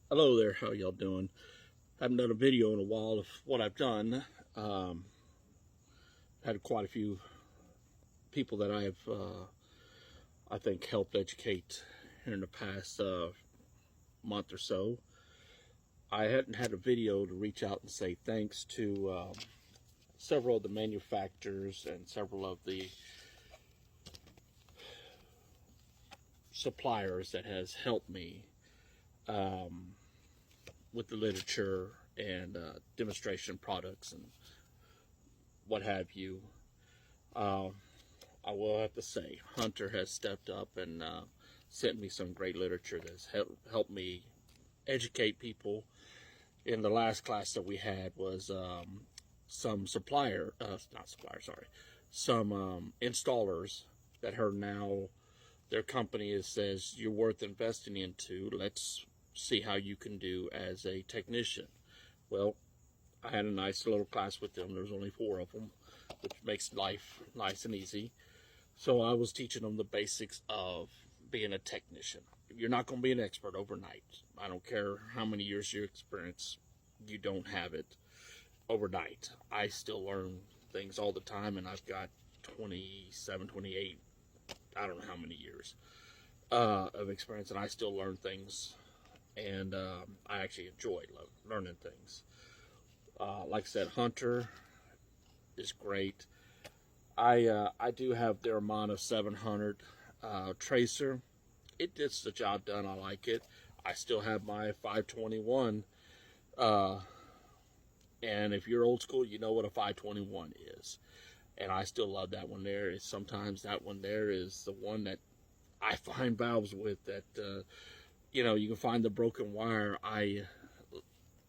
Hello there, how y'all doing? Haven't done a video in a while of what I've done. Um, Had quite a few people that I have, I think, helped educate here in the past month or so. I hadn't had a video to reach out and say thanks to several of the manufacturers and several of the suppliers that has helped me um, with the literature and demonstration products and what have you. Uh, I will have to say, Hunter has stepped up and sent me some great literature that's helped me educate people. In the last class that we had was some not supplier, sorry, some installers that are now their company says you're worth investing into. Let's see how you can do as a technician. Well, I had a nice little class with them. There's only 4 of them, which makes life nice and easy. So I was teaching them the basics of being a technician. You're not going to be an expert overnight. I don't care how many years you experience, you don't have it overnight. I still learn things all the time, and I've got 27, 28, I don't know how many years of experience, and I still learn things, and I actually enjoy learning things. Like I said, Hunter is great. I do have their Amana 700 tracer. It gets the job done. I like it. I still have my 521, uh, and if you're old school, you know what a 521 is. And I still love that one there. Sometimes that one there is the one that I find valves with that, you can find the broken wire.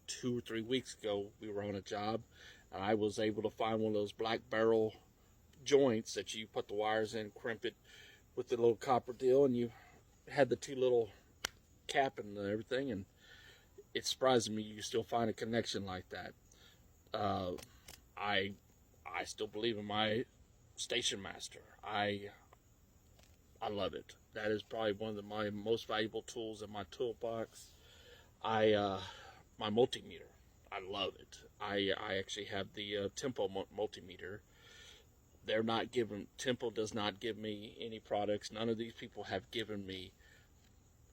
2 or 3 weeks ago, we were on a job, and I was able to find one of those black barrel joints that you put the wires in, crimp it with the little copper deal, and you had the 2 little cap and everything, and it surprised me you still find a connection like that. Uh, I I still believe in my Station Master. I love it. That is probably one of my most valuable tools in my toolbox. I My multimeter. I love it. I actually have the Tempo multimeter. They're not given Tempo does not give me any products. None of these people have given me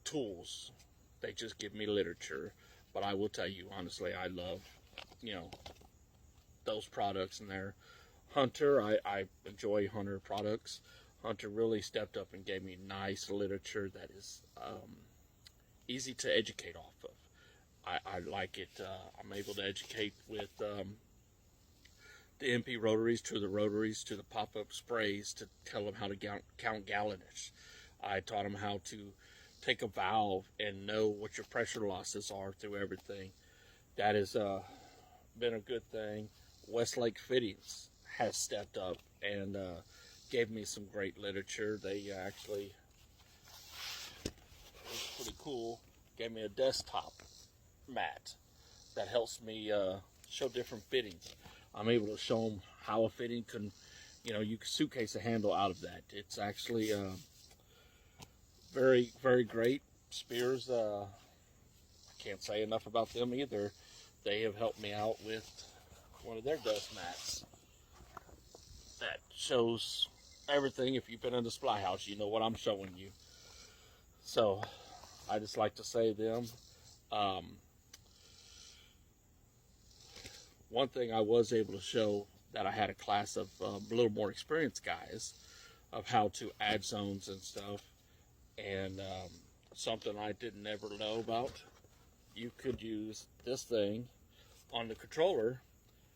tools. They just give me literature. But I will tell you honestly, I love you know those products and their Hunter. I enjoy Hunter products. Hunter really stepped up and gave me nice literature that is easy to educate off of. I like it. I'm able to educate with the MP rotaries to the pop-up sprays to tell them how to count gallonage. I taught them how to take a valve and know what your pressure losses are through everything. That has been a good thing. Westlake Fittings has stepped up and gave me some great literature. They actually, it was pretty cool, gave me a desktop mat that helps me show different fittings. I'm able to show them how a fitting can, you can suitcase a handle out of that. It's actually very, very great. Spears, I can't say enough about them either. They have helped me out with one of their dust mats that shows everything. If you've been in the Sply House, you know what I'm showing you. So I just like to say them. Um, One thing I was able to show that I had a class of a little more experienced guys of how to add zones and stuff, and something I didn't ever know about. You could use this thing on the controller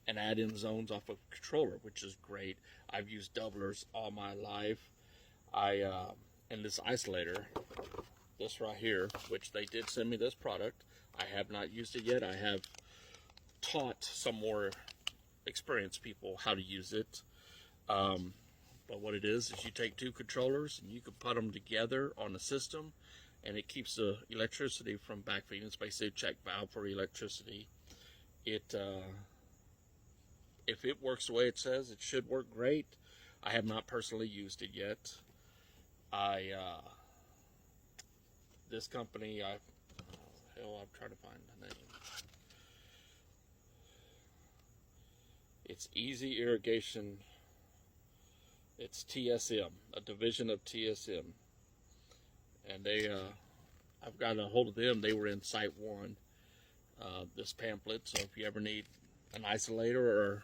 and add in zones off of a controller, which is great. I've used doublers all my life. And this isolator, this right here, which they did send me this product. I have not used it yet. I have taught some more experienced people how to use it. But what it is you take 2 controllers and you can put them together on the system, and it keeps the electricity from backfeeding. It's basically a check valve for electricity. It If it works the way it says, it should work great. I have not personally used it yet. I This company, Oh, I'm trying to find the name. It's Easy Irrigation. It's TSM, a division of TSM. And I've gotten a hold of them. They were in Site 1, this pamphlet. So if you ever need an isolator or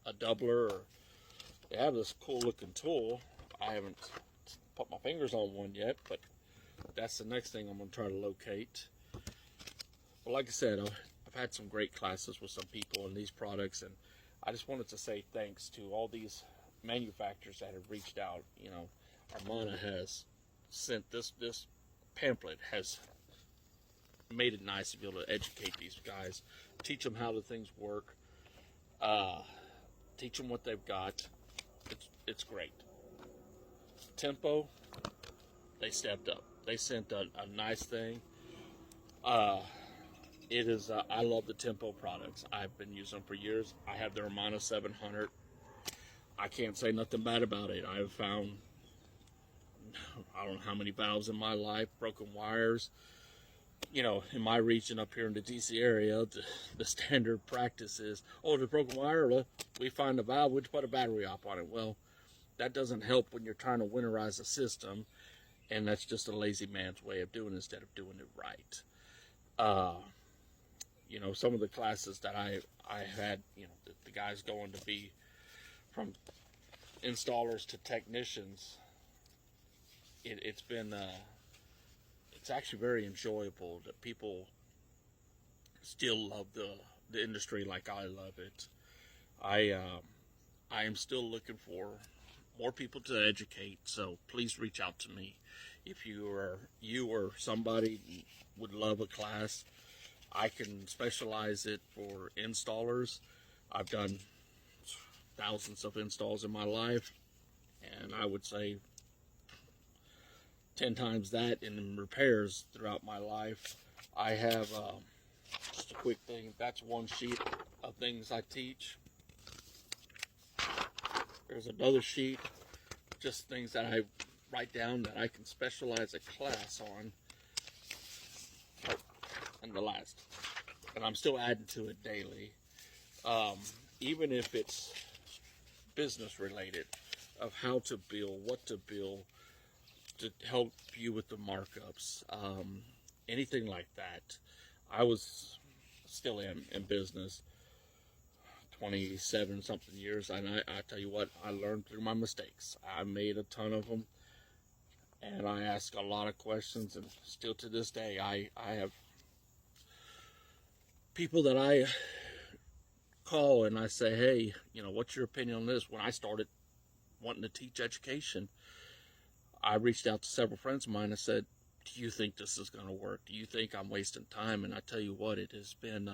a doubler, or they have this cool looking tool. I haven't put my fingers on one yet, but that's the next thing I'm going to try to locate. But like I said, I've had some great classes with some people in these products, and I just wanted to say thanks to all these manufacturers that have reached out. You know, Armana has sent this pamphlet, has made it nice to be able to educate these guys, teach them how the things work, teach them what they've got. It's great. Tempo, they stepped up. They sent a nice thing. It is. I love the Tempo products. I've been using them for years. I have the Armana 700. I can't say nothing bad about it. I've found, I don't know how many valves in my life, broken wires. You know, in my region up here in the DC area, the standard practice is, oh, the broken wire, we find a valve, we put a battery op on it. Well, that doesn't help when you're trying to winterize a system, and that's just a lazy man's way of doing it instead of doing it right. You know, some of the classes that I had, you know, the guys going to be from installers to technicians, it's been, it's actually very enjoyable that people still love the industry like I love it. I am still looking for more people to educate, so please reach out to me. If you or somebody would love a class, I can specialize it for installers. I've done thousands of installs in my life, and I would say 10 times that in repairs throughout my life. I have just a quick thing. That's one sheet of things I teach. There's another sheet, just things that I write down that I can specialize a class on. Oh, and the last. And I'm still adding to it daily. Even if it's business related, of how to bill, what to bill, to help you with the markups, anything like that. I was still in business 27 something years, and I tell you what, I learned through my mistakes. I made a ton of them, and I ask a lot of questions, and still to this day I have people that I call and I say, hey, you know, what's your opinion on this? When I started wanting to teach education, I reached out to several friends of mine and said, do you think this is going to work? Do you think I'm wasting time? And I tell you what, it has been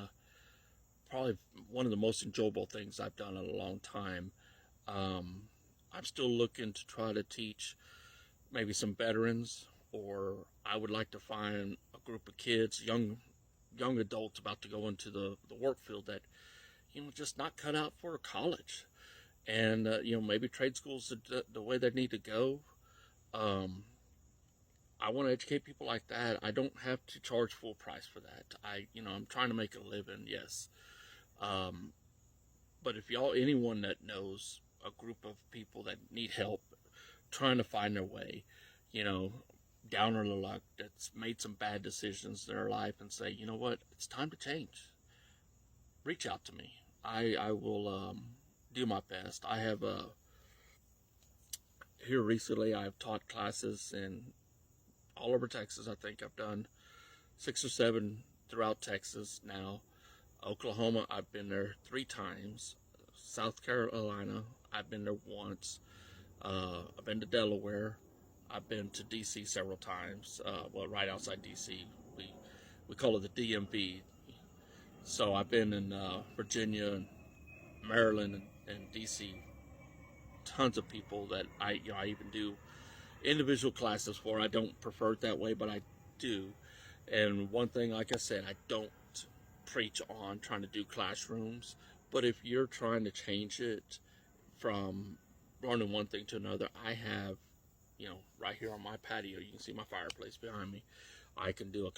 probably one of the most enjoyable things I've done in a long time. I'm still looking to try to teach maybe some veterans, or I would like to find a group of kids, young adults about to go into the work field that, you know, just not cut out for college. And, you know, maybe trade schools the way they need to go. I want to educate people like that. I don't have to charge full price for that. I'm trying to make a living, yes. But if anyone that knows a group of people that need help trying to find their way, you know, down on the luck, that's made some bad decisions in their life and say, you know what, it's time to change, reach out to me. I will do my best. I have here recently I've taught classes in all over Texas. I think I've done 6 or 7 throughout Texas now. Oklahoma, I've been there 3 times. South Carolina, I've been there once. I've been to Delaware. I've been to DC several times. Right outside DC, we call it the DMV. So I've been in Virginia and Maryland and DC. Tons of people that I even do individual classes for. I don't prefer it that way, but I do. And one thing, like I said, I don't preach on trying to do classrooms, but if you're trying to change it from learning one thing to another, I have, you know, right here on my patio, you can see my fireplace behind me. I can do a